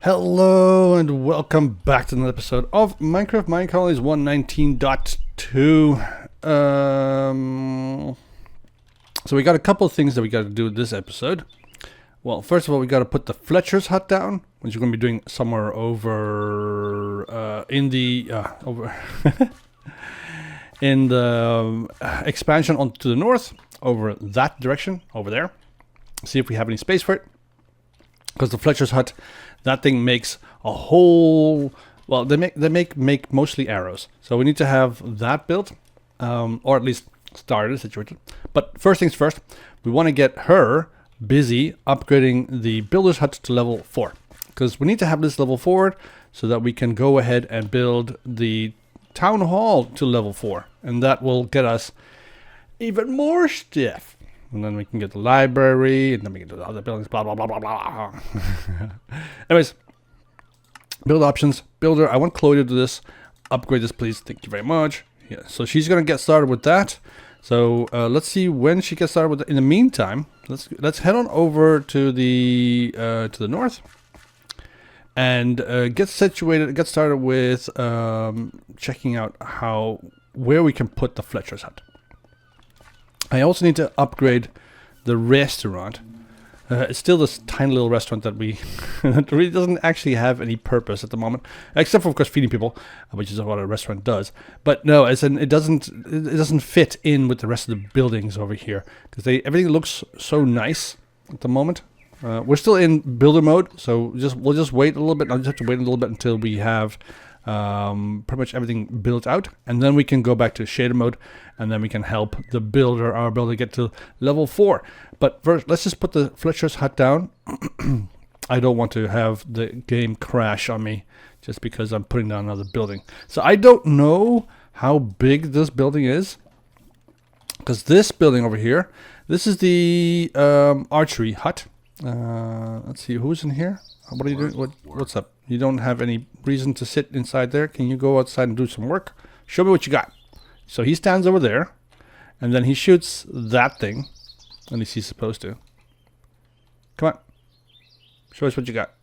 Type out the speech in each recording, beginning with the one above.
Hello and welcome back to another episode of Minecraft Minecolonies 119.2. So we got a couple of things that we got to do this episode. Well, first of all, we got to put the Fletcher's hut down, which we're going to be doing somewhere over in the in the expansion onto the north, over that direction, over there. See if we have any space for it, because the Fletcher's hut, that thing makes a whole, well, they make mostly arrows. So we need to have that built, or at least started, situated. But first things first, we want to get her busy upgrading the builder's hut to level 4. Because we need to have this level 4 so that we can go ahead and build the town hall to level 4. And that will get us even more stuff. And then we can get the library, and then we can do the other buildings, blah, blah, blah, blah, blah. Anyways, build options. Builder, I want Chloe to do this. Upgrade this, please. Thank you very much. Yeah, so she's going to get started with that. So let's see when she gets started with that. In the meantime, let's head on over to the north. And get started with checking out where we can put the Fletcher's hut. I also need to upgrade the restaurant. It's still this tiny little restaurant that that really doesn't actually have any purpose at the moment, except for, of course, feeding people, which is what a restaurant does. But no, it doesn't fit in with the rest of the buildings over here, because everything looks so nice at the moment. We're still in builder mode, so we'll just wait a little bit. I'll just have to wait a little bit until we have pretty much everything built out, and then we can go back to shader mode, and then we can help our builder get to level 4. But first, let's just put the Fletcher's hut down. I don't want to have the game crash on me just because I'm putting down another building. So I don't know how big this building is, because this building over here, this is the archery hut. Let's see, who's in here? What are you doing? What's up? You don't have any reason to sit inside there. Can you go outside and do some work? Show me what you got. So he stands over there, and then he shoots that thing. At least he's supposed to. Come on. Show us what you got.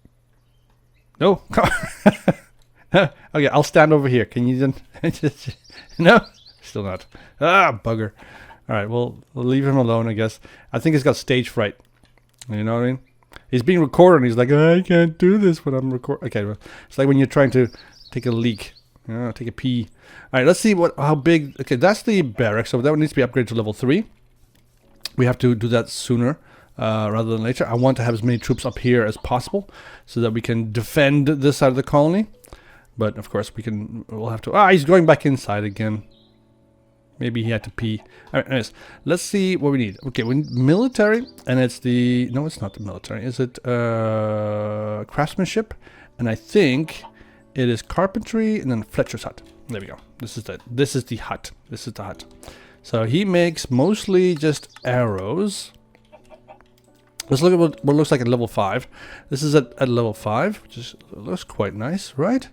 No? Come on. Okay, I'll stand over here. Can you then... No? Still not. Ah, bugger. Alright, well, we'll leave him alone, I guess. I think he's got stage fright. You know what I mean? He's being recorded, and he's like, I can't do this when I'm recording. Okay, well, it's like when you're trying to take a leak. Take a pee. All right, let's see how big. Okay, that's the barracks. So that one needs to be upgraded to level 3. We have to do that sooner rather than later. I want to have as many troops up here as possible so that we can defend this side of the colony. But of course, we'll have to. He's going back inside again. Maybe he had to pee. All right, anyways, let's see what we need. Okay, we need military, and it's the... No, it's not the military. Is it craftsmanship? And I think it is carpentry, and then Fletcher's hut. There we go. This is the hut. This is the hut. So he makes mostly just arrows. Let's look at what looks like at level 5. This is at level 5, which looks quite nice, right?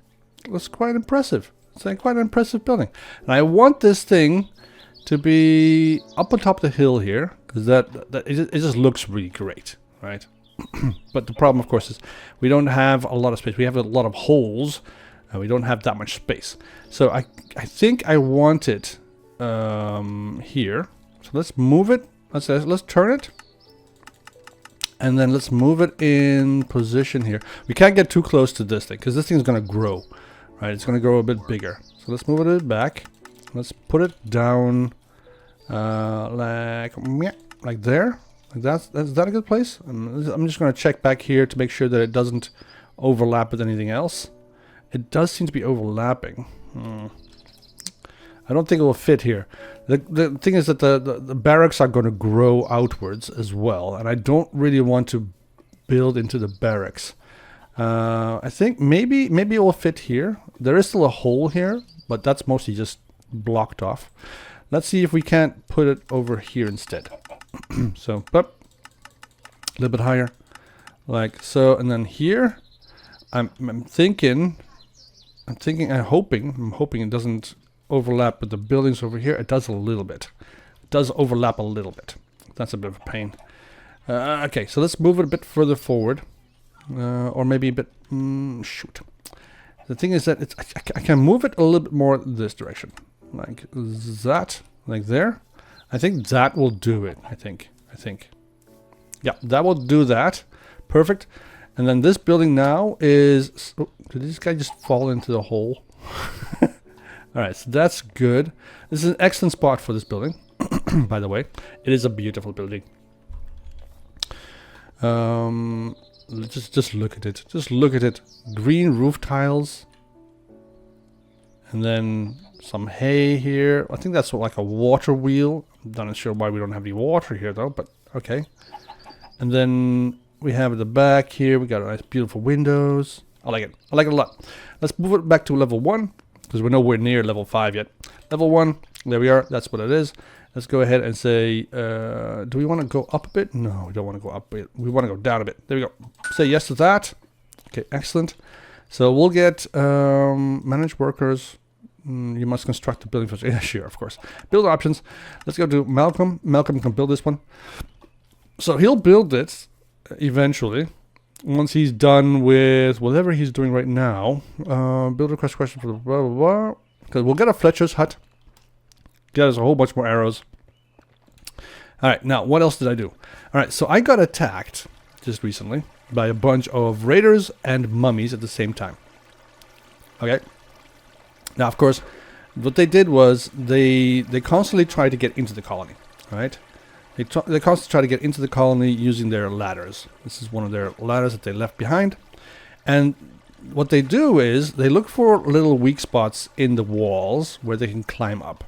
Looks quite impressive. It's like quite an impressive building. And I want this thing to be up on top of the hill here, because it just looks really great, right? But the problem, of course, is we don't have a lot of space. We have a lot of holes, and we don't have that much space. So I think I want it here. So let's move it. Let's turn it. And then let's move it in position here. We can't get too close to this thing, because this thing is going to grow. Right, it's going to grow a bit bigger. So let's move it back. Let's put it down like there. Is that a good place? I'm just going to check back here to make sure that it doesn't overlap with anything else. It does seem to be overlapping. I don't think it will fit here. The thing is that the barracks are going to grow outwards as well, and I don't really want to build into the barracks. I think maybe it will fit here. There is still a hole here, but that's mostly just blocked off. Let's see if we can't put it over here instead. So, up a little bit higher, like so, and then here. I'm hoping it doesn't overlap with the buildings over here. It does a little bit. It does overlap a little bit. That's a bit of a pain. Okay, so let's move it a bit further forward. or maybe a bit, shoot. The thing is that it's, I can move it a little bit more this direction, like that, like there. I think that will do it. I think. Yeah, that will do that. Perfect. And then this building now is... Oh, did this guy just fall into the hole? Alright, so that's good. This is an excellent spot for this building, by the way. It is a beautiful building. Just look at it. Just look at it. Green roof tiles. And then some hay here. I think that's like a water wheel. I'm not sure why we don't have any water here though, but okay. And then we have at the back here, we got a nice beautiful windows. I like it. I like it a lot. Let's move it back to level 1, because we're nowhere near level 5 yet. Level 1, there we are. That's what it is. Let's go ahead and say, do we want to go up a bit? No, we don't want to go up a bit. We want to go down a bit. There we go. Say yes to that. Okay, excellent. So we'll get manage workers. You must construct the building first. Yeah, sure, of course. Build options. Let's go to Malcolm. Malcolm can build this one. So he'll build it eventually. Once he's done with whatever he's doing right now. Build request question for the blah, blah, blah. Because we'll get a Fletcher's hut. Get us a whole bunch more arrows. Alright, now what else did I do? Alright, so I got attacked just recently by a bunch of raiders and mummies at the same time. Okay. Now, of course, what they did was they constantly tried to get into the colony. Right? They constantly try to get into the colony using their ladders. This is one of their ladders that they left behind. And what they do is they look for little weak spots in the walls where they can climb up.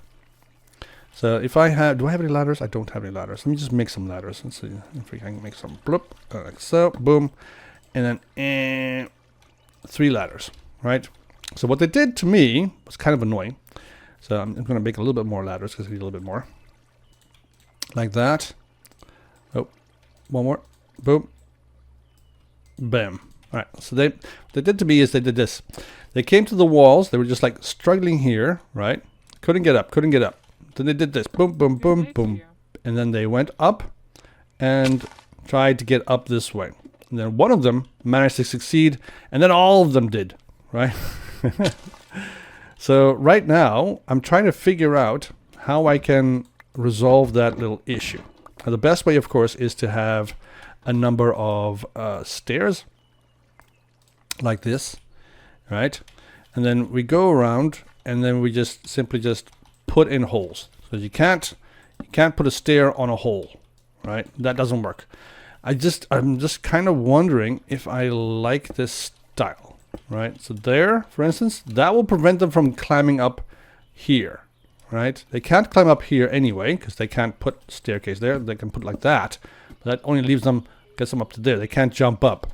So if I have, do I have any ladders? I don't have any ladders. Let me just make some ladders. Let's see if we can make some. Bloop, like so, boom. And then 3 ladders, right? So what they did to me was kind of annoying. So I'm going to make a little bit more ladders because I need a little bit more. Like that. Oh, one more. Boom. Bam. All right. So what they did to me is they did this. They came to the walls. They were just like struggling here, right? Couldn't get up. Couldn't get up. Then they did this. Boom, boom, boom, boom. And then they went up and tried to get up this way. And then one of them managed to succeed. And then all of them did, right? So right now, I'm trying to figure out how I can resolve that little issue. Now, the best way, of course, is to have a number of stairs like this, right? And then we go around and then we just simply just put in holes. So you can't put a stair on a hole, right? That doesn't work. I'm just kind of wondering if I like this style, right? So there, for instance, that will prevent them from climbing up here, right? They can't climb up here anyway because they can't put staircase there. They can put like that, but that only leaves them, gets them up to there. They can't jump up,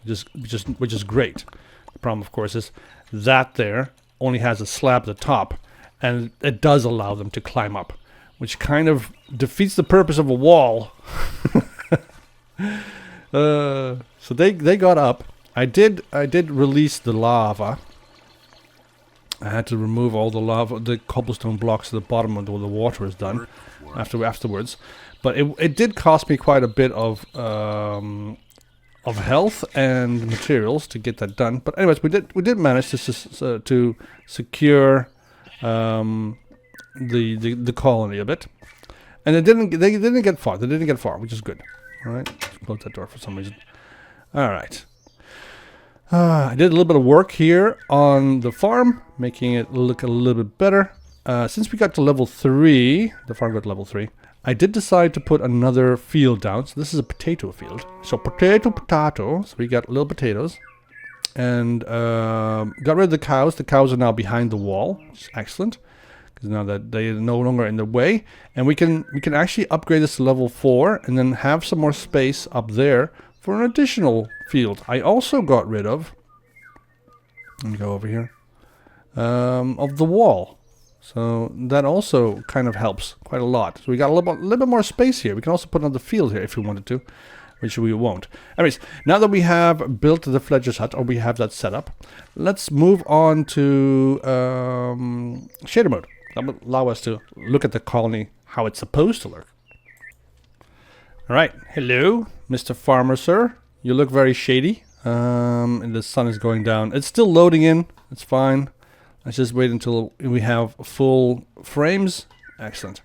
which is great. The problem, of course, is that there only has a slab at the top, and it does allow them to climb up, which kind of defeats the purpose of a wall. So they got up. I did release the lava. I had to remove all the lava, the cobblestone blocks at the bottom of where the water is done afterwards. But it did cost me quite a bit of health and materials to get that done. But anyways, we did manage to secure the colony a bit, and they didn't get far. They didn't get far, which is good. All right, let's close that door for some reason. All right. I did a little bit of work here on the farm, making it look a little bit better. Since we got to level 3, the farm got to level 3, I did decide to put another field down. So this is a potato field. So potato. So we got little potatoes. And got rid of the cows. The cows are now behind the wall, which is excellent. Because now that they are no longer in the way. And we can actually upgrade this to level 4 and then have some more space up there for an additional field. I also got rid of, let me go over here, of the wall. So that also kind of helps quite a lot. So we got a little bit more space here. We can also put another field here if we wanted to, which we won't. Anyways, now that we have built the Fledger's hut, or we have that set up, let's move on to shader mode. That will allow us to look at the colony, how it's supposed to look. All right, hello, Mr. Farmer, sir. You look very shady. And the sun is going down. It's still loading in. It's fine. Let's just wait until we have full frames. Excellent.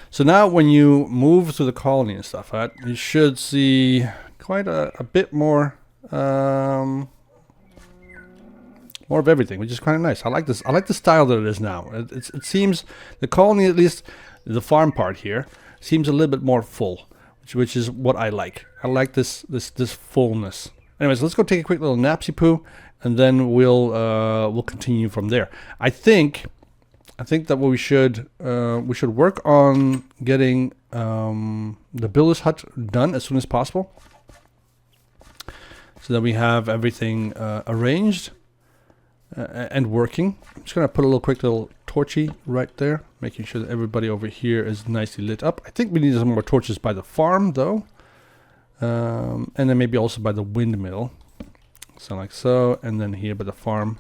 So now when you move through the colony and stuff, right, you should see quite a bit more more of everything, which is kind of nice. I like this. I like the style that it is now. It seems the colony, at least the farm part here, seems a little bit more full, which is what I like. I like this fullness. Anyways, let's go take a quick little napsy poo, and then we'll continue from there. I think that what we should work on getting the builder's hut done as soon as possible, so that we have everything arranged and working. I'm just gonna put a quick little torchy right there, making sure that everybody over here is nicely lit up. I think we need some more torches by the farm though, and then maybe also by the windmill, so like so, and then here by the farm.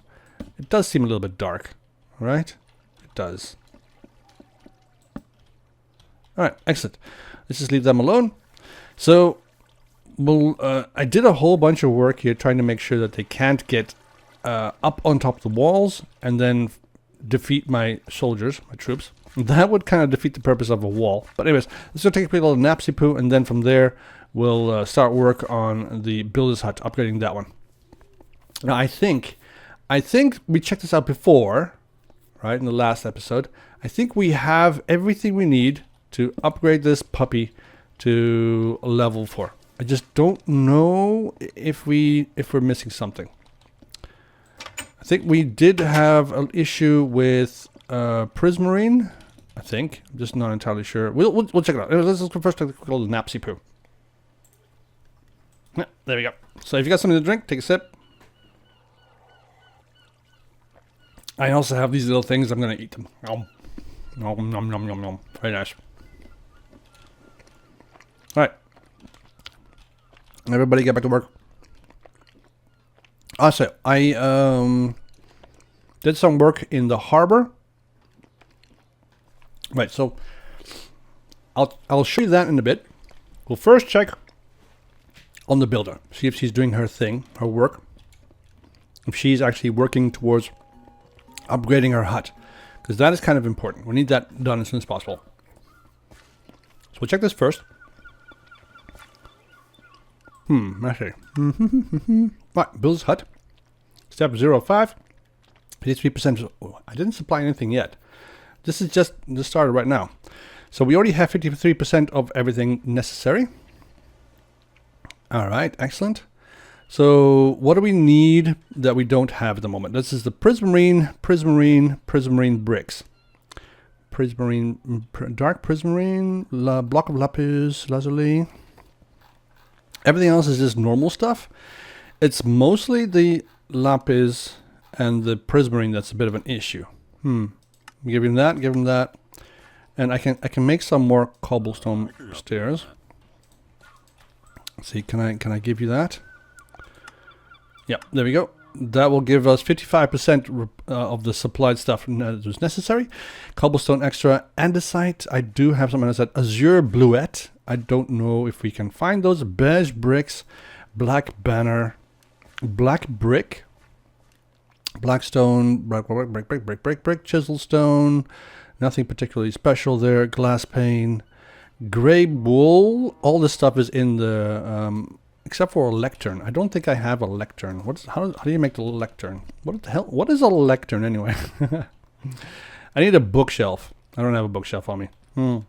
It does seem a little bit dark, right? It does. All right, excellent. Let's just leave them alone. So I did a whole bunch of work here trying to make sure that they can't get up on top of the walls and then defeat my soldiers, my troops. That would kind of defeat the purpose of a wall. But anyways, let's go take a quick little napsy poo, and then from there we'll start work on the builder's hut, upgrading that one. Now I think we checked this out before, right, in the last episode. I think we have everything we need to upgrade this puppy to level 4. I just don't know if we're missing something. I think we did have an issue with Prismarine. I think. I'm just not entirely sure. We'll check it out. Let's go first take a little napsy poo. Yeah, there we go. So if you got something to drink, take a sip. I also have these little things. I'm gonna eat them. Nom nom nom nom nom. Very nice. All right. Everybody get back to work. Also, I did some work in the harbor. Right, so I'll show you that in a bit. We'll first check on the builder, see if she's doing her thing, her work. If she's actually working towards upgrading her hut, because that is kind of important. We need that done as soon as possible. So we'll check this first. Okay. Right, builder's hut. Step 05. 53%. I didn't supply anything yet. This is just started right now. So we already have 53% of everything necessary. All right, excellent. So what do we need that we don't have at the moment? This is the prismarine bricks. Dark prismarine, block of lapis lazuli. Everything else is just normal stuff. It's mostly the lapis and the prismarine that's a bit of an issue. Give him that, and I can make some more cobblestone stairs. Let's see, can I give you that? Yep, there we go. That will give us 55% of the supplied stuff that was necessary. Cobblestone extra, andesite. I do have some andesite. Azure bluette. I don't know if we can find those. Beige bricks, black banner, black brick, blackstone, brick, chisel stone. Nothing particularly special there. Glass pane, gray wool. All this stuff is in the except for a lectern. I don't think I have a lectern. How do you make the lectern? What the hell? What is a lectern anyway? I need a bookshelf. I don't have a bookshelf on me. I'm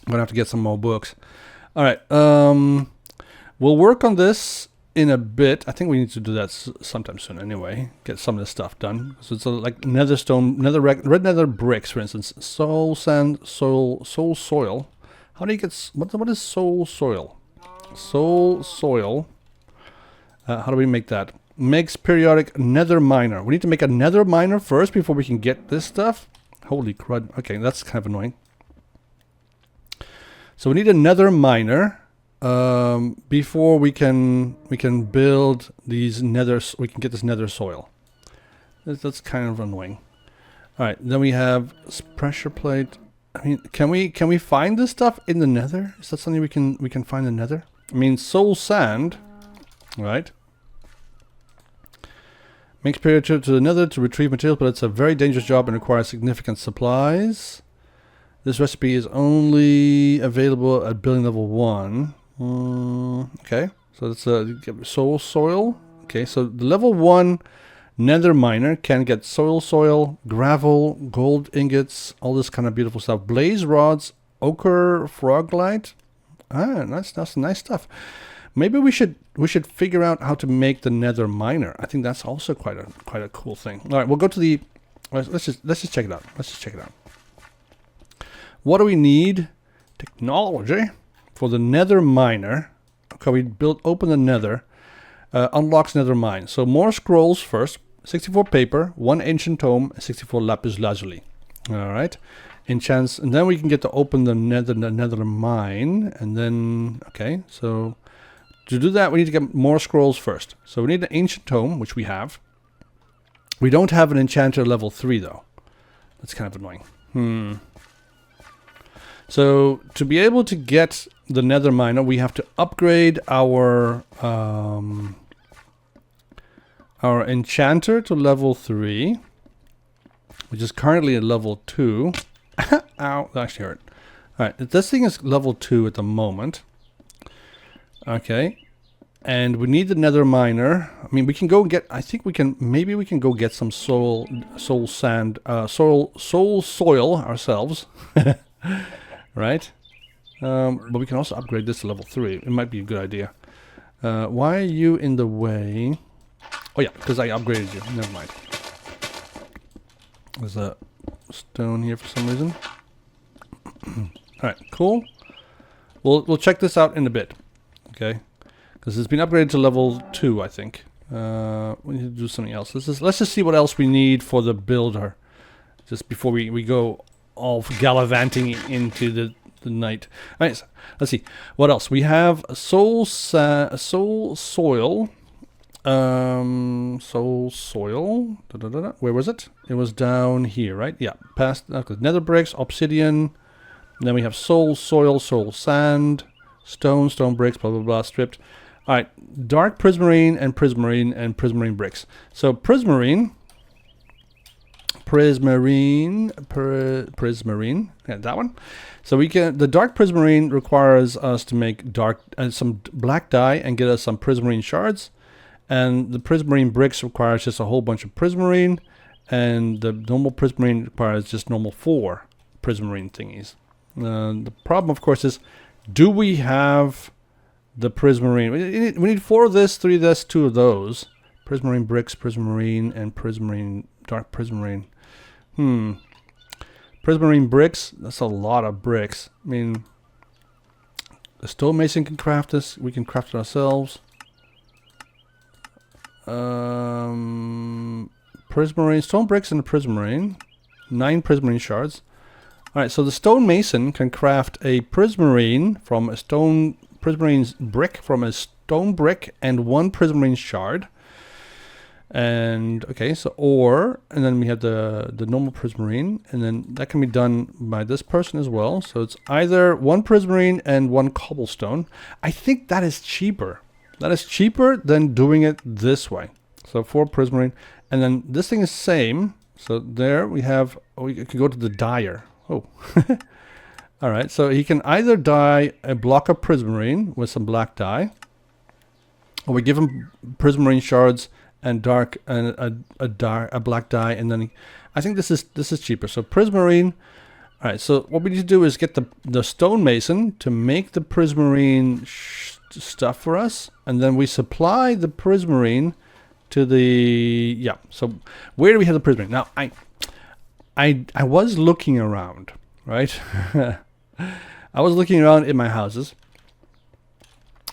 gonna have to get some more books. All right. We'll work on this in a bit. I think we need to do that sometime soon anyway. Get some of this stuff done. So it's like nether stone, red nether bricks, for instance. Soul sand, soul soil. How do you get? What is soul soil? Soul soil. How do we make that? Makes periodic nether miner. We need to make a nether miner first before we can get this stuff. Holy crud. Okay, that's kind of annoying. So we need a nether miner before we can build these nethers. We can get this nether soil. That's kind of annoying. All right, then we have pressure plate. I mean, can we find this stuff in the nether? Is that something we can find in the nether? I mean, soul sand, right? Makes period trip to the nether to retrieve materials, but it's a very dangerous job and requires significant supplies. This recipe is only available at building level 1. Okay, so that's soul soil. Okay, so the level 1 nether miner can get soil, gravel, gold ingots, all this kind of beautiful stuff. Blaze rods, ochre, froglight. That's nice stuff. Maybe we should figure out how to make the nether miner. I think that's also quite a cool thing. All right, we'll go to the. Let's just check it out. What do we need? Technology for the nether miner. Okay, we open the nether. Unlocks nether mine. So more scrolls first. 64 paper, 1 ancient tome, 64 lapis lazuli. All right. Enchants, and then we can get to open the nether mine. And then, okay, so to do that, we need to get more scrolls first. So we need an ancient tome, which we have. We don't have an enchanter level 3, though. That's kind of annoying. So to be able to get the nether miner, we have to upgrade our enchanter to level 3, which is currently at level 2. Ow, that actually hurt. Alright, this thing is level 2 at the moment. Okay. And we need the nether miner. I mean, we can go get, I think maybe we can go get some soul sand, soul soil ourselves. Right? But we can also upgrade this to level 3. It might be a good idea. Why are you in the way? Oh yeah, because I upgraded you. Never mind. There's a stone here for some reason. Alright, cool. We'll check this out in a bit. Okay. Because it's been upgraded to level 2, I think. We need to do something else. Let's just see what else we need for the builder. Just before we go all gallivanting into the night. Alright, so let's see. What else? We have soul soil. Soul soil. Where was it? It was down here, right? Yeah. Past nether bricks, obsidian. And then we have soul soil, soul sand, stone bricks, blah blah blah, stripped. All right, dark prismarine and prismarine bricks. So prismarine, yeah, that one. So we can. The dark prismarine requires us to make some black dye and get us some prismarine shards, and the prismarine bricks requires just a whole bunch of prismarine, and the normal prismarine requires just normal 4 prismarine thingies. The problem, of course, is do we have the prismarine? We need 4 of this, 3 of this, 2 of those. Prismarine bricks, prismarine, and dark prismarine. Prismarine bricks, that's a lot of bricks. I mean, the stonemason can craft this. We can craft it ourselves. Prismarine, stone bricks and a prismarine. 9 prismarine shards. Alright, so the stonemason can craft a prismarine from a stone brick from a stone brick and 1 prismarine shard. And okay, so and then we have the normal prismarine, and then that can be done by this person as well. So it's either 1 prismarine and 1 cobblestone. I think that is cheaper. That is cheaper than doing it this way. So 4 prismarine, and then this thing is same. So there we have. We could go to the dyer. Oh, all right. So he can either dye a block of prismarine with some black dye, or we give him prismarine shards and a black dye, and then I think this is cheaper. So prismarine. All right. So what we need to do is get the stonemason to make the prismarine stuff for us, and then we supply the prismarine to the So where do we have the prismarine now? I was looking around, right? I was looking around in my houses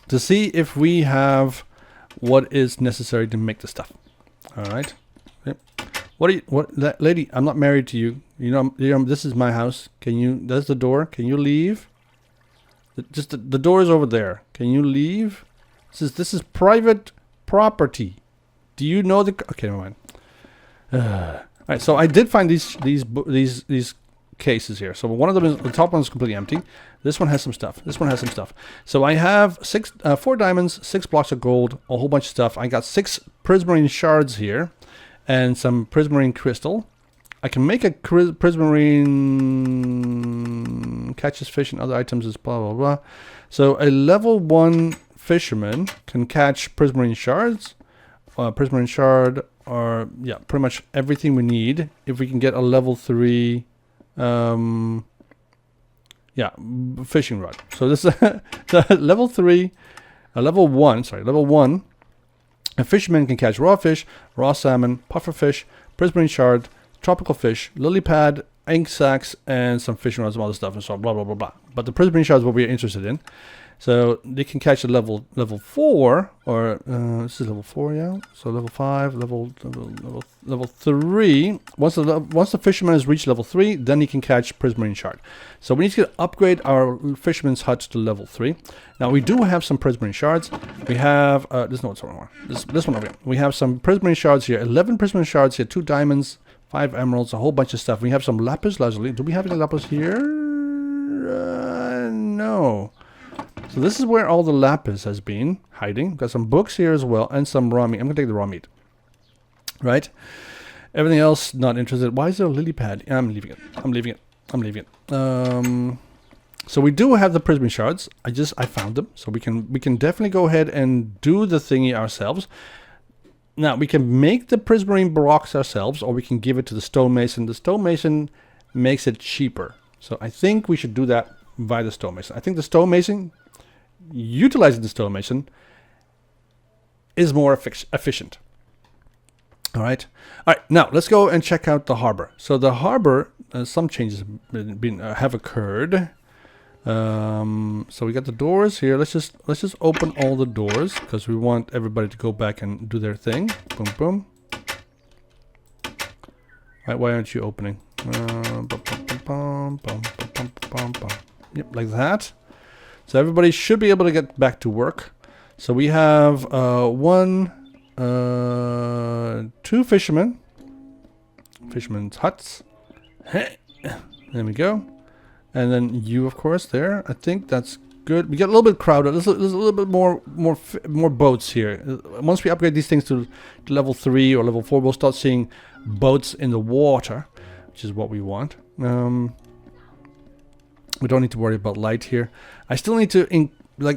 to see if we have what is necessary to make the stuff. All right. Yep. What, lady? I'm not married to you. You know, this is my house. There's the door. Can you leave? The door is over there. Can you leave? This is private property. Do you know the? Okay, never mind. All right, so I did find these cases here. So one of them is, the top one is completely empty. This one has some stuff. This one has some stuff. So I have 4 diamonds, 6 blocks of gold, a whole bunch of stuff. I got 6 prismarine shards here and some prismarine crystal. I can make a prismarine catches fish and other items as blah, blah, blah. So a level 1 fisherman can catch prismarine shards, prismarine shard, or yeah, pretty much everything we need if we can get a level 3 fishing rod. So this is the level 3, level 1, a fisherman can catch raw fish, raw salmon, puffer fish, prismarine shard, tropical fish, lily pad, ink sacs, and some fishing rods, some other stuff, and so blah blah blah blah. But the prismarine shard is what we're interested in. So they can catch a level 4, or this is level 4, yeah. So level 5, level 3. Once the fisherman has reached level 3, then he can catch prismarine shard. So we need to upgrade our fisherman's hut to level 3. Now we do have some prismarine shards. We have this one over here. We have some prismarine shards here. 11 prismarine shards here. 2 diamonds, 5 emeralds, a whole bunch of stuff. We have some lapis lazuli. Do we have any lapis here? No. So this is where all the lapis has been hiding. We've got some books here as well, and some raw meat. I'm gonna take the raw meat. Right? Everything else, not interested. Why is there a lily pad? I'm leaving it. I'm leaving it. So we do have the prismarine shards. I found them. So we can definitely go ahead and do the thingy ourselves. Now we can make the prismarine blocks ourselves, or we can give it to the stonemason. The stonemason makes it cheaper. So I think we should do that via the stonemason. I think the stonemason, utilizing the stonemason, is more efficient. All right. Now let's go and check out the harbor. So the harbor, some changes have occurred. So we got the doors here. Let's just open all the doors because we want everybody to go back and do their thing. Boom, boom. Right, why aren't you opening? Yep, like that. So everybody should be able to get back to work. So we have 2 fishermen. Fishermen's huts. There we go. And then you, of course, there. I think that's good. We get a little bit crowded. There's a little bit more boats here. Once we upgrade these things to level 3 or level 4, we'll start seeing boats in the water, which is what we want. We don't need to worry about light here. I still need to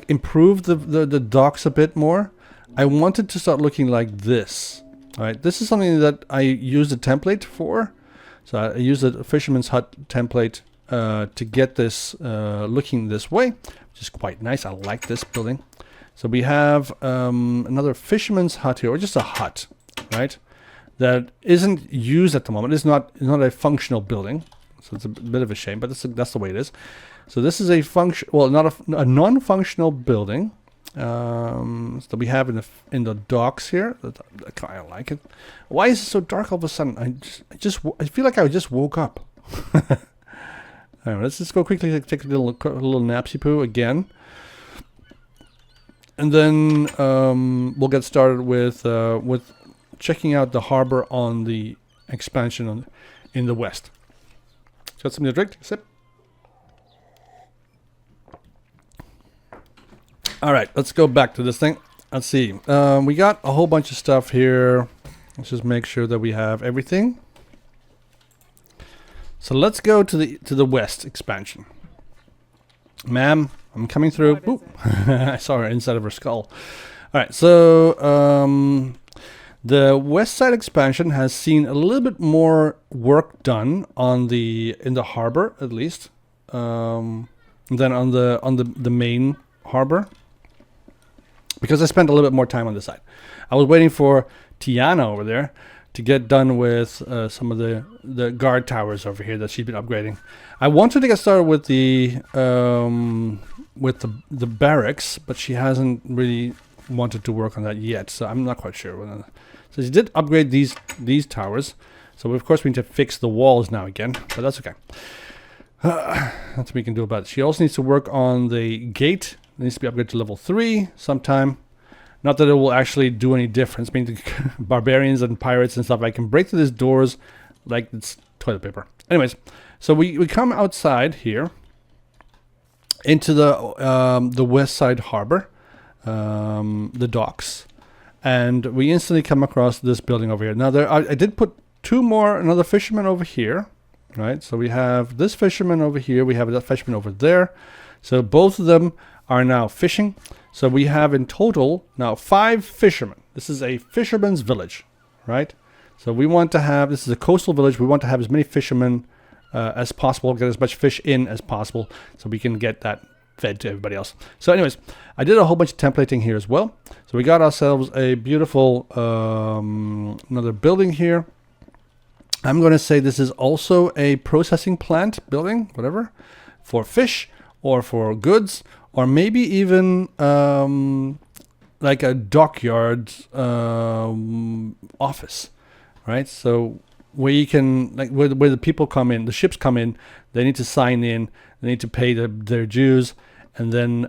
improve the docks a bit more. I want it to start looking like this. All right, this is something that I used a template for. So I used a fisherman's hut template to get this looking this way, which is quite nice. I like this building. So we have another fisherman's hut here, or just a hut, right? That isn't used at the moment. It's not a functional building. So it's a bit of a shame, but that's the way it is. So this is a not a non-functional building that we have in the docks here. I kind of like it. Why is it so dark all of a sudden? I feel like I just woke up. Anyway, let's just go quickly take a little napsy poo again, and then we'll get started with checking out the harbor on the expansion in the west. Got something to drink? Sip. All right, let's go back to this thing. Let's see. We got a whole bunch of stuff here. Let's just make sure that we have everything. So let's go to the west expansion. Ma'am, I'm coming through. Ooh. I saw her inside of her skull. All right, so the west side expansion has seen a little bit more work done in the harbor, at least, than on the main harbor, because I spent a little bit more time on this side. I was waiting for Tiana over there to get done with some of the guard towers over here that she's been upgrading. I wanted to get started with the barracks, but she hasn't really wanted to work on that yet, so I'm not quite sure. So she did upgrade these towers, so of course we need to fix the walls now again, but that's okay. That's what we can do about it. She also needs to work on the gate. It needs to be upgraded to level 3 sometime. Not that it will actually do any difference. I mean, the barbarians and pirates and stuff, I can break through these doors like it's toilet paper. Anyways, so we come outside here into the west side harbor, the docks, and we instantly come across this building over here. Now I did put another fisherman over here, right? So we have this fisherman over here, we have that fisherman over there. So both of them are now fishing. So we have in total now 5 fishermen. This is a fisherman's village, right? So we want to have, this is a coastal village, we want to have as many fishermen as possible, get as much fish in as possible, so we can get that fed to everybody else. So anyways, I did a whole bunch of templating here as well. So we got ourselves a beautiful another building here. I'm going to say this is also a processing plant building, whatever, for fish or for goods, or maybe even like a dockyard office, right? So where you can, like where the people come in, the ships come in, they need to sign in, they need to pay their dues, and then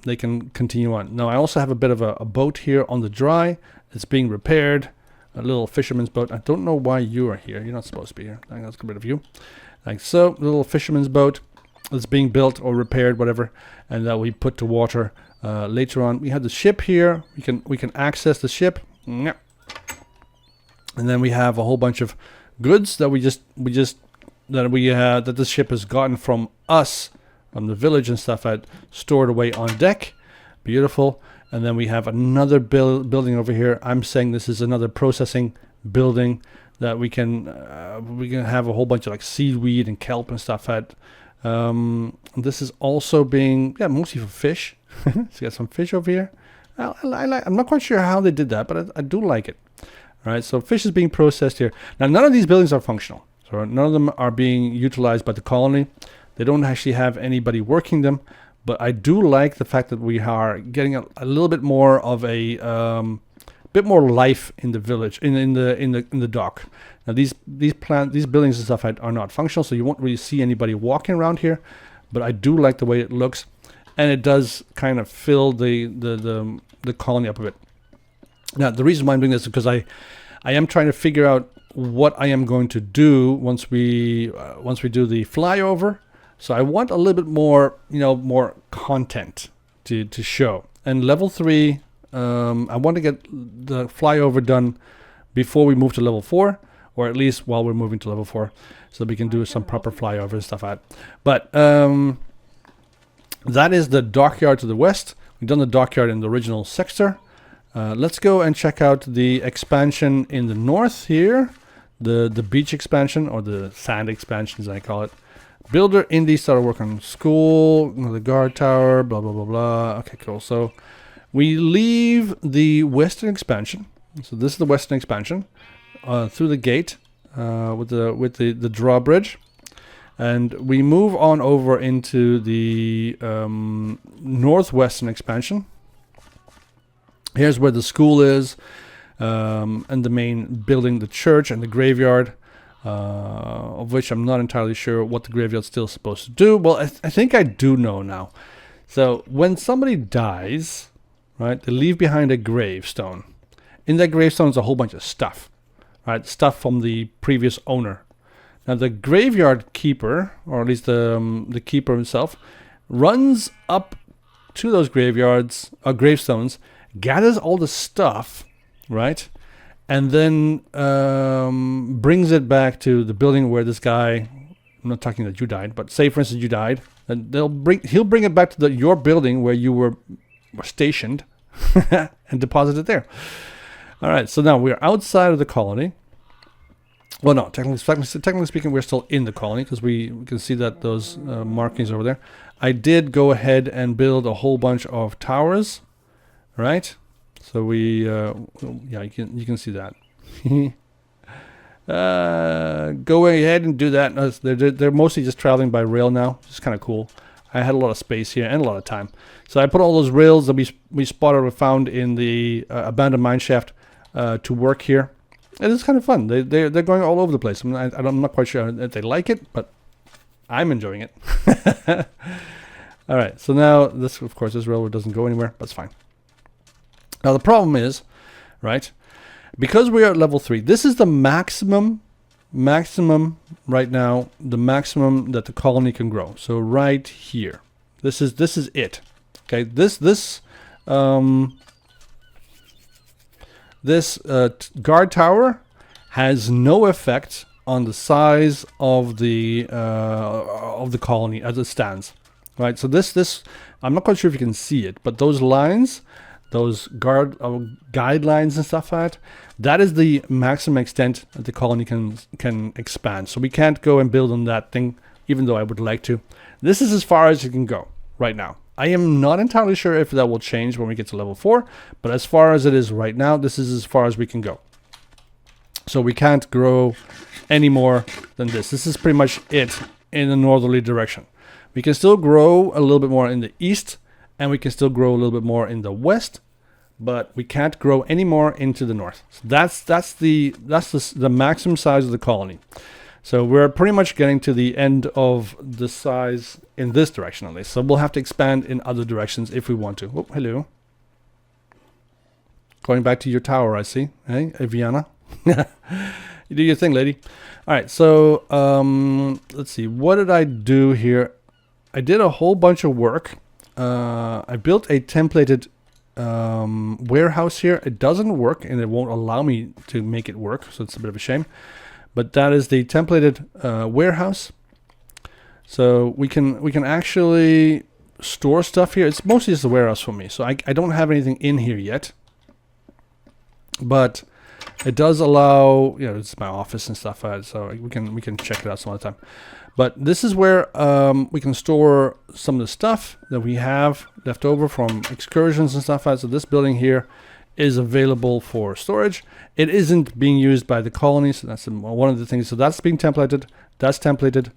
they can continue on. Now I also have a bit of a boat here on the dry. It's being repaired, a little fisherman's boat. I don't know why you are here. You're not supposed to be here. Let's get rid of you. Like so, a little fisherman's boat that's being built or repaired, whatever, and that we put to water later on. We have the ship here. We can access the ship. And then we have a whole bunch of goods that that the ship has gotten from us, from the village and stuff, stored away on deck. Beautiful. And then we have another building over here. I'm saying this is another processing building that we can have a whole bunch of like seaweed and kelp and stuff at. This is also being mostly for fish. So you got some fish over here. I'm not quite sure how they did that, but I do like it. All right, so fish is being processed here. Now, none of these buildings are functional. So none of them are being utilized by the colony. They don't actually have anybody working them. But I do like the fact that we are getting a little bit more of a bit more life in the village, in the dock. Now these buildings and stuff are not functional, so you won't really see anybody walking around here. But I do like the way it looks, and it does kind of fill the colony up a bit. Now, the reason why I'm doing this is because I am trying to figure out what I am going to do once we do the flyover. So I want a little bit more, more content to show. And level 3, I want to get the flyover done before we move to level 4, or at least while we're moving to level 4, so we can do some proper flyover and stuff like that. But that is the dockyard to the west. We've done the dockyard in the original sector. Let's go and check out the expansion in the north here, the beach expansion, or the sand expansion as I call it. Builder Indy started work on school, the guard tower, blah blah blah blah. Okay, cool. So we leave the western expansion. So this is the western expansion through the gate with the drawbridge, and we move on over into the northwestern expansion. Here's where the school is, and the main building, the church and the graveyard, of which I'm not entirely sure what the graveyard's still supposed to do. Well, I think I do know now. So when somebody dies, right, they leave behind a gravestone. In that gravestone is a whole bunch of stuff, right? Stuff from the previous owner. Now the graveyard keeper, or at least the keeper himself, runs up to those gravestones, gathers all the stuff, right, and then brings it back to the building where this guy, I'm not talking that you died, but say for instance you died, and he'll bring it back to your building where you were stationed and deposit it there. All right, so now we're outside of the colony. Well, no, technically speaking, we're still in the colony because we can see that those markings over there. I did go ahead and build a whole bunch of towers. Right, so we you can see that. Go ahead and do that. They're mostly just traveling by rail now, which is kind of cool. I had a lot of space here and a lot of time, so I put all those rails that we spotted or found in the abandoned mine shaft to work here, and it's kind of fun. They're going all over the place. I'm not quite sure if they like it, but I'm enjoying it. All right, so now this railroad doesn't go anywhere. That's fine. Now the problem is, right, because we are at level 3, this is the maximum maximum right now, the maximum that the colony can grow. So right here, this is it. Okay, this guard tower has no effect on the size of the colony as it stands, right? So this I'm not quite sure if you can see it, but those lines, those guidelines and stuff like that is the maximum extent that the colony can expand. So we can't go and build on that thing, even though I would like to. This is as far as it can go right now. I am not entirely sure if that will change when we get to level 4, but as far as it is right now, this is as far as we can go. So we can't grow any more than this. This is pretty much it in the northerly direction. We can still grow a little bit more in the east, and we can still grow a little bit more in the west, but we can't grow any more into the north. So that's the maximum size of the colony. So we're pretty much getting to the end of the size in this direction at least. So we'll have to expand in other directions if we want to. Oh, hello. Going back to your tower, I see. Hey, Aviana. You do your thing, lady. All right, so let's see. What did I do here? I did a whole bunch of work. I built a templated warehouse here. It doesn't work, and it won't allow me to make it work, so it's a bit of a shame. But that is the templated warehouse. So we can actually store stuff here. It's mostly just a warehouse for me, so I don't have anything in here yet. But it does allow, you know, it's my office and stuff, so we can check it out some other time. But this is where we can store some of the stuff that we have left over from excursions and stuff. So this building here is available for storage. It isn't being used by the colony, so that's one of the things. So that's being templated. That's templated.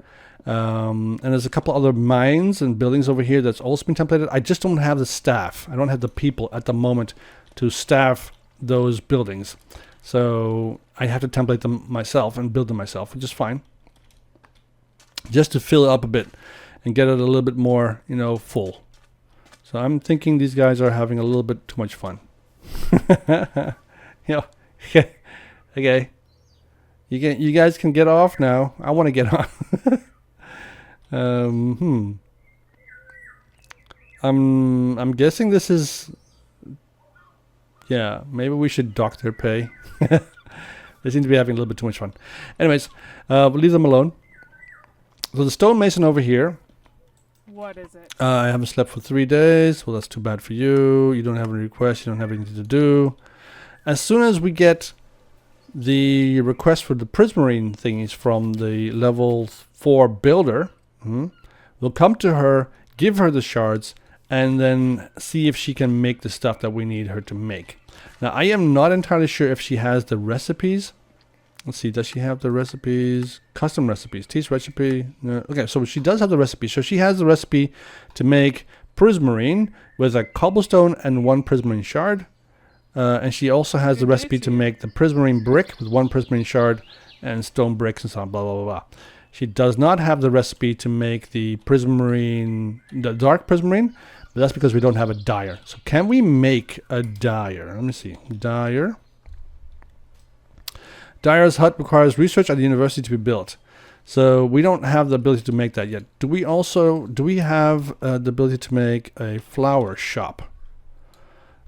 And there's a couple other mines and buildings over here that's also been templated. I just don't have the staff. I don't have the people at the moment to staff those buildings. So I have to template them myself and build them myself, which is fine. Just to fill it up a bit and get it a little bit more, you know, full. So I'm thinking these guys are having a little bit too much fun. You know, okay. You guys can get off now. I want to get off. I'm guessing this is. Yeah, maybe we should dock their pay. They seem to be having a little bit too much fun. Anyways, we'll leave them alone. So the stonemason over here. What is it? I haven't slept for 3 days. Well, that's too bad for you. You don't have any requests. You don't have anything to do. As soon as we get the request for the prismarine thingies from the level 4 builder, we'll come to her, give her the shards, and then see if she can make the stuff that we need her to make. Now, I am not entirely sure if she has the recipes. Let's see, does she have the recipes? Custom recipes, teach recipe. No. Okay, so she does have the recipe. So she has the recipe to make prismarine with a cobblestone and 1 prismarine shard. And she also has the recipe to make the prismarine brick with 1 prismarine shard and stone bricks and so on, blah, blah, blah, blah. She does not have the recipe to make the prismarine, the dark prismarine, but that's because we don't have a dyer. So can we make a dyer? Let me see. Dyer. Dyer's hut requires research at the university to be built. So we don't have the ability to make that yet. Do we have the ability to make a flower shop?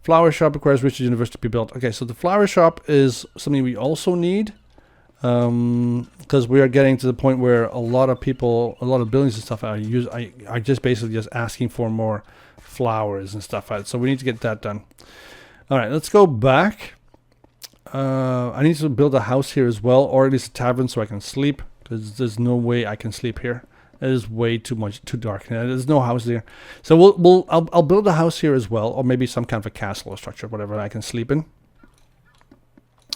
Flower shop requires research at the university to be built. Okay, so the flower shop is something we also need. Because we are getting to the point where a lot of people, a lot of buildings and stuff are just basically just asking for more flowers and stuff. So we need to get that done. All right, let's go back. I need to build a house here as well, or at least a tavern so I can sleep, because there's no way I can sleep here. It is way too dark. There's no house there. So I'll build a house here as well, or maybe some kind of a castle or structure, whatever I can sleep in.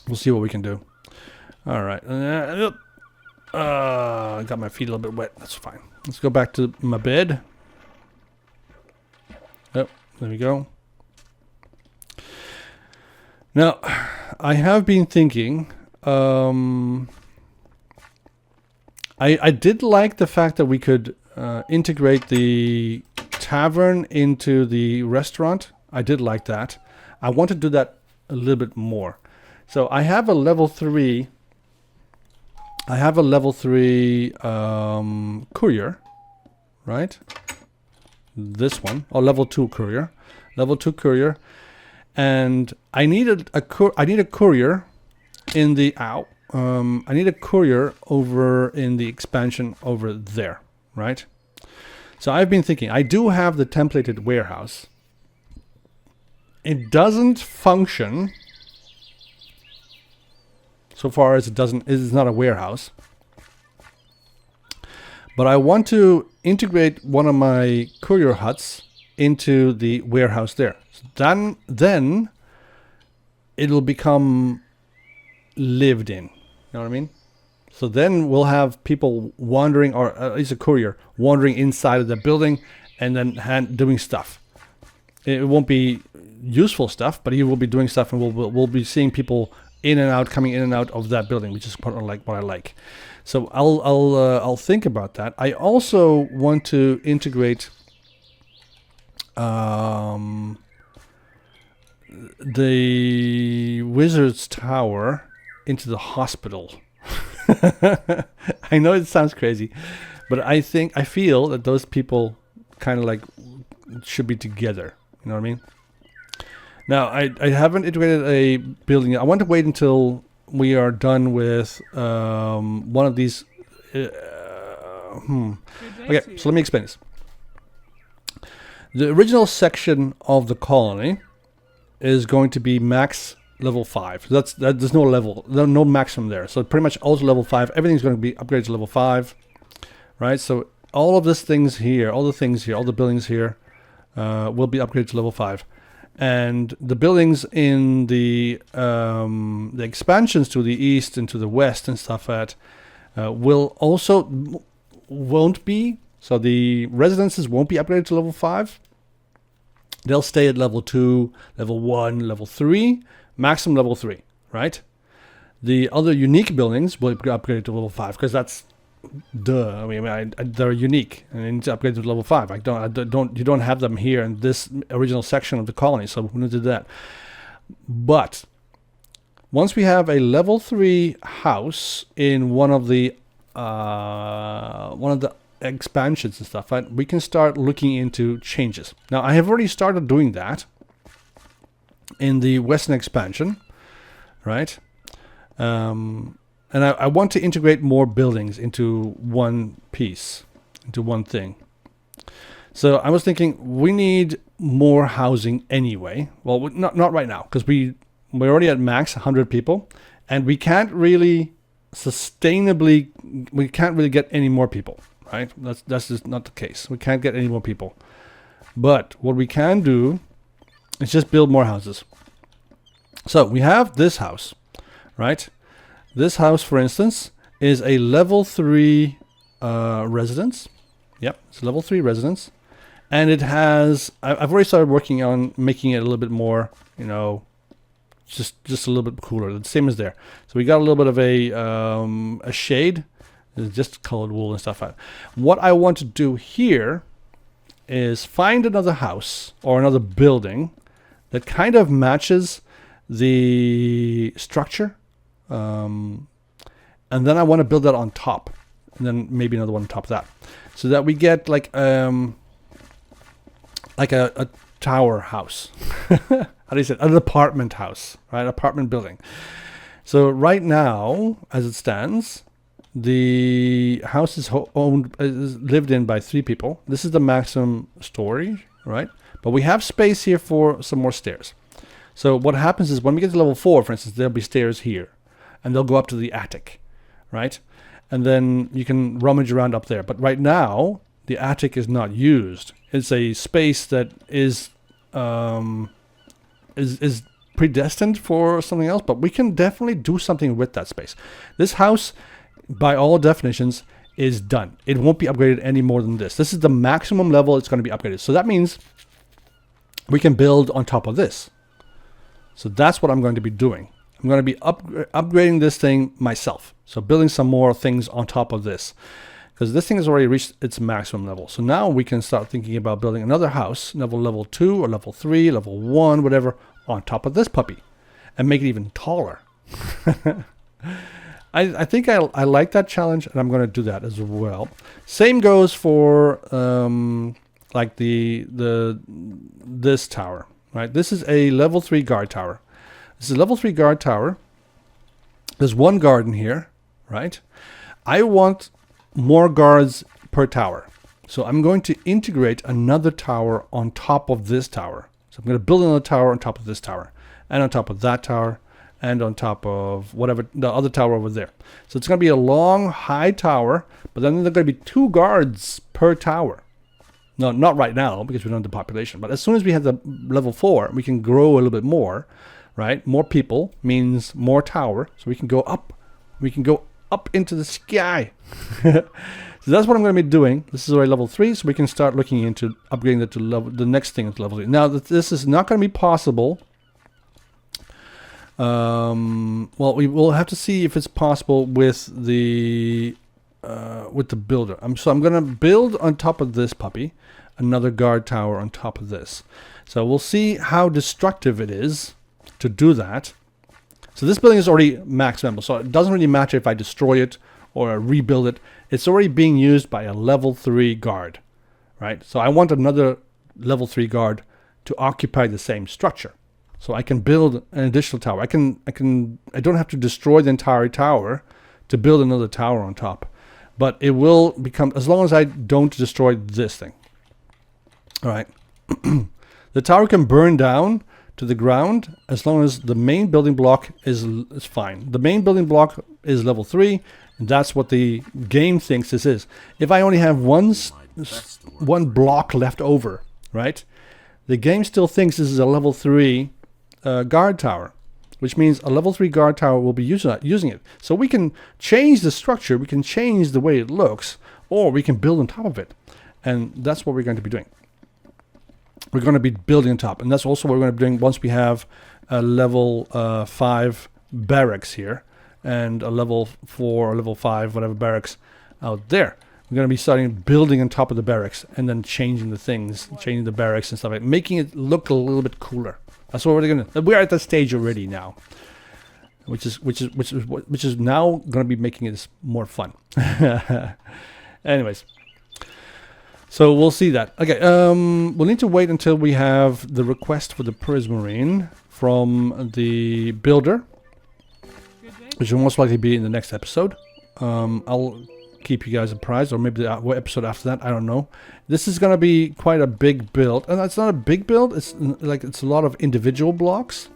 We'll see what we can do. All right. I got my feet a little bit wet. That's fine. Let's go back to my bed. Oh, there we go. Now, I have been thinking, I did like the fact that we could integrate the tavern into the restaurant. I did like that. I want to do that a little bit more. So I have a level 3 I have a level 3 courier, right? This one, or level 2 courier, and I needed I need a courier in the I need a courier over in the expansion over there, right? So I've been thinking, I do have the templated warehouse. It doesn't function so far as it is not a warehouse. But I want to integrate one of my courier huts into the warehouse there. So then it'll become lived in. You know what I mean? So then we'll have people wandering, or at least a courier, wandering inside of the building and then doing stuff. It won't be useful stuff, but he will be doing stuff, and we'll be seeing people in and out, coming in and out of that building, which is part of like what I like. So I'll think about that. I also want to integrate the Wizard's Tower into the hospital. I know it sounds crazy, but I feel that those people kind of like should be together. You know what I mean? Now, I haven't integrated a building. I want to wait until we are done with one of these. Okay, so let me explain this. The original section of the colony is going to be max level 5. There's no maximum there. So pretty much also level 5. Everything's going to be upgraded to level 5, right? So all of these things here, all the buildings here, will be upgraded to level 5. And the buildings in the expansions to the east and to the west and stuff won't be. So the residences won't be upgraded to level 5. They'll stay at level 2, level 1, level 3, maximum level 3, right? The other unique buildings will be upgraded to level 5 because that's duh. I mean, they're unique and they need to upgrade to level 5. You don't have them here in this original section of the colony, so we need to do that. But once we have a level 3 house in one of the expansions and stuff, right, we can start looking into changes. Now, I have already started doing that in the Western expansion, right? And I want to integrate more buildings into one piece, into one thing. So I was thinking we need more housing anyway. Well, not right now, because we're already at max 100 people, and we can't really get any more people, right? That's just not the case. We can't get any more people. But what we can do is just build more houses. So we have this house, right? This house, for instance, is a level 3 residence. Yep, it's a level 3 residence. And it has, I've already started working on making it a little bit more, just a little bit cooler. The same as there. So we got a little bit of a shade, just colored wool and stuff. What I want to do here is find another house or another building that kind of matches the structure. And then I want to build that on top, and then maybe another one on top of that, so that we get like a tower house. How do you say it? An apartment house, right? Apartment building. So right now, as it stands, the house is lived in by 3 people. This is the maximum story, right? But we have space here for some more stairs. So what happens is when we get to level 4, for instance, there'll be stairs here. And they'll go up to the attic, right? And then you can rummage around up there. But right now, the attic is not used. It's a space that is predestined for something else. But we can definitely do something with that space. This house, by all definitions, is done. It won't be upgraded any more than this. This is the maximum level it's going to be upgraded. So that means we can build on top of this. So that's what I'm going to be doing. I'm going to be upgrading this thing myself. So building some more things on top of this. Because this thing has already reached its maximum level. So now we can start thinking about building another house, level 2 or level 3, level 1, whatever, on top of this puppy. And make it even taller. I think I like that challenge, and I'm going to do that as well. Same goes for like this tower, right? This is a level 3 guard tower. This is a level 3 guard tower. There's one guard in here, right? I want more guards per tower. So I'm going to integrate another tower on top of this tower. So I'm going to build another tower on top of this tower, and on top of that tower, and on top of whatever, the other tower over there. So it's going to be a long, high tower, but then there's going to be 2 guards per tower. No, not right now, because we don't have the population. But as soon as we have the level 4, we can grow a little bit more, right? More people means more tower, so we can go up. We can go up into the sky. So that's what I'm going to be doing. This is already level 3, so we can start looking into upgrading it to level. The next thing is level 3. Now, this is not going to be possible. Well, we will have to see if it's possible with the builder. So I'm going to build on top of this puppy another guard tower on top of this. So we'll see how destructive it is to do that. So this building is already max level, so it doesn't really matter if I destroy it or rebuild it. It's already being used by a level 3 guard, right? So I want another level 3 guard to occupy the same structure. So I can build an additional tower. I don't have to destroy the entire tower to build another tower on top. But it will become, as long as I don't destroy this thing. All right. The tower can burn down to the ground as long as the main building block is fine. The main building block is level 3, and that's what the game thinks this is. If I only have one block left over, right? The game still thinks this is a level 3 guard tower, which means a level 3 guard tower will be using it. So we can change the structure, we can change the way it looks, or we can build on top of it. And that's what we're going to be doing. We're going to be building on top, and that's also what we're going to be doing once we have a level 5 barracks here, and a level 4 or level 5, whatever barracks out there. We're going to be starting building on top of the barracks, and then changing the things, changing the barracks and stuff like that, making it look a little bit cooler. That's what we're going to. We're at that stage already now, which is now going to be making it more fun. Anyways, so we'll see that. Okay, we'll need to wait until we have the request for the Prismarine from the builder, which will most likely be in the next episode. I'll keep you guys apprised, or maybe the episode after that. I don't know. This is going to be quite a big build, and it's not a big build. It's like it's a lot of individual blocks,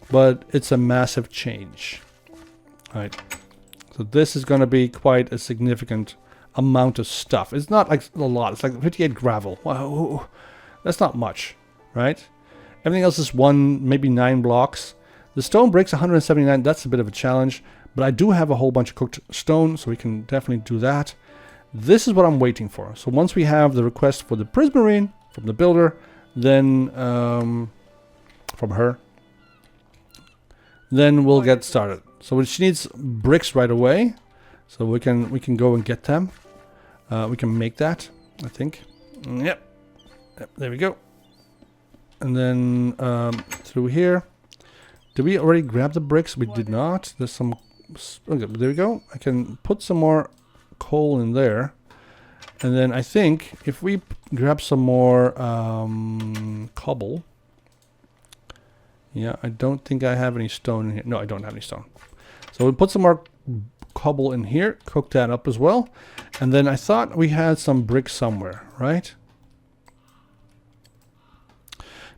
but it's a massive change. All right. So this is going to be quite a significant amount of stuff. It's not like a lot. It's like 58 gravel. Wow, that's not much, right? Everything else is maybe 9 blocks. The stone bricks 179. That's a bit of a challenge. But I do have a whole bunch of cooked stone, so we can definitely do that. This is what I'm waiting for. So once we have the request for the Prismarine from the builder, then from her, then we'll get started. So she needs bricks right away, so we can go and get them. We can make that, I think. Yep, there we go. And then through here, did we already grab the bricks? We did not. There's some. Okay, there we go. I can put some more coal in there, and then I think if we grab some more cobble. Yeah, I don't think I have any stone in here. No, I don't have any stone. So we'll put some more cobble in here, cook that up as well, and then I thought we had some brick somewhere, right?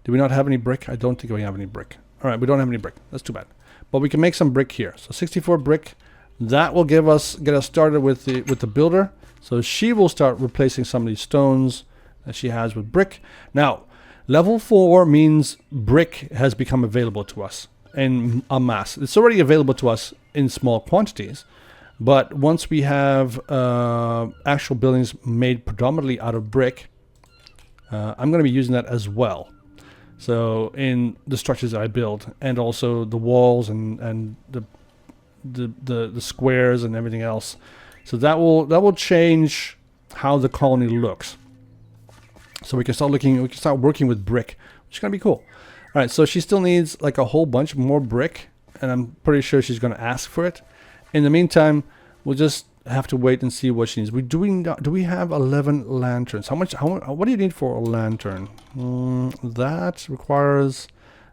Do we not have any brick? I don't think we have any brick. All right, we don't have any brick. That's too bad. But we can make some brick here. So 64 brick. That will get us started with the builder. So she will start replacing some of these stones that she has with brick. Now, level 4 means brick has become available to us in en masse. It's already available to us in small quantities. But once we have actual buildings made predominantly out of brick, I'm going to be using that as well. So in the structures that I build, and also the walls and the squares and everything else. So that will change how the colony looks. So we can start working with brick, which is gonna be cool. All right, so she still needs like a whole bunch more brick, and I'm pretty sure she's gonna ask for it. in the meantime, we'll just have to wait and see what she needs. Do we have 11 lanterns? What do you need for a lantern? That requires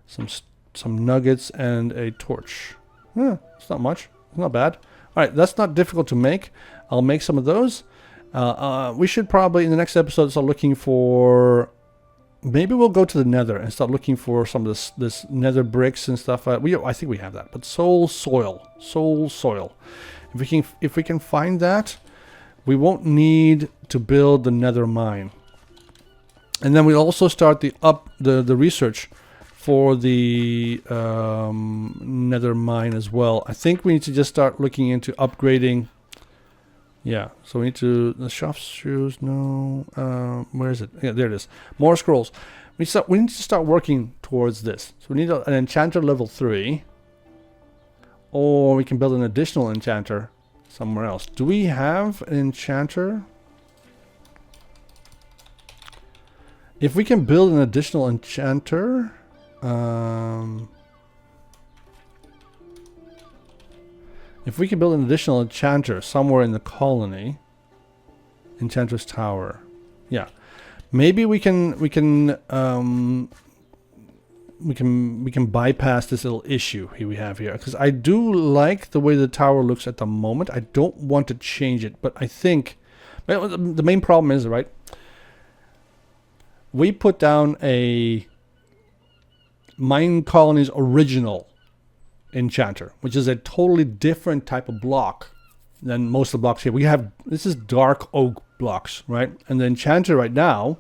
some nuggets and a torch. It's not much. It's not bad. All right, that's not difficult to make. I'll make some of those. We should probably in the next episode start looking for. Maybe we'll go to the nether and start looking for some of this nether bricks and stuff. I think we have that, but soul soil. If we can find that, we won't need to build the nether mine. And then we'll also start the research for the nether mine as well. I think we need to just start looking into upgrading. Yeah, so we need to the shaft shoes. No, where is it? Yeah, there it is. More scrolls. We need to start working towards this. So we need an enchanter level 3, or we can build an additional enchanter somewhere else. Do we have an enchanter? If we can build an additional enchanter, if we can build an additional enchanter somewhere in the colony, Enchanter's Tower, yeah, maybe we can bypass this little issue we have here, because I do like the way the tower looks at the moment. I don't want to change it, but I think the main problem is, right, we put down a Minecolonies original enchanter, which is a totally different type of block than most of the blocks here. This is dark oak blocks, right? And the enchanter right now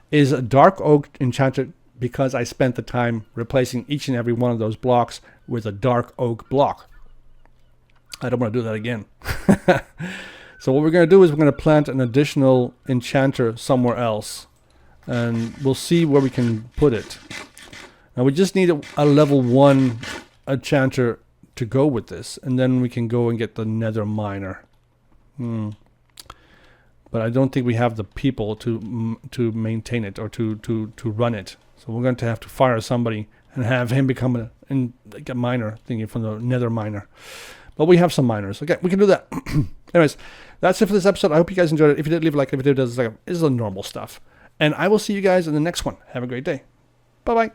is a dark oak enchanter because I spent the time replacing each and every one of those blocks with a dark oak block. I don't want to do that again. So what we're going to do is we're going to plant an additional enchanter somewhere else, and we'll see where we can put it. Now we just need a level 1 enchanter to go with this, and then we can go and get the nether miner. But I don't think we have the people to maintain it or to run it. So we're going to have to fire somebody and have him become a miner thingy from the nether miner. But we have some miners. Okay, we can do that. Anyways, that's it for this episode. I hope you guys enjoyed it. If you did, leave a like. If you did, this is the normal stuff. And I will see you guys in the next one. Have a great day. Bye-bye.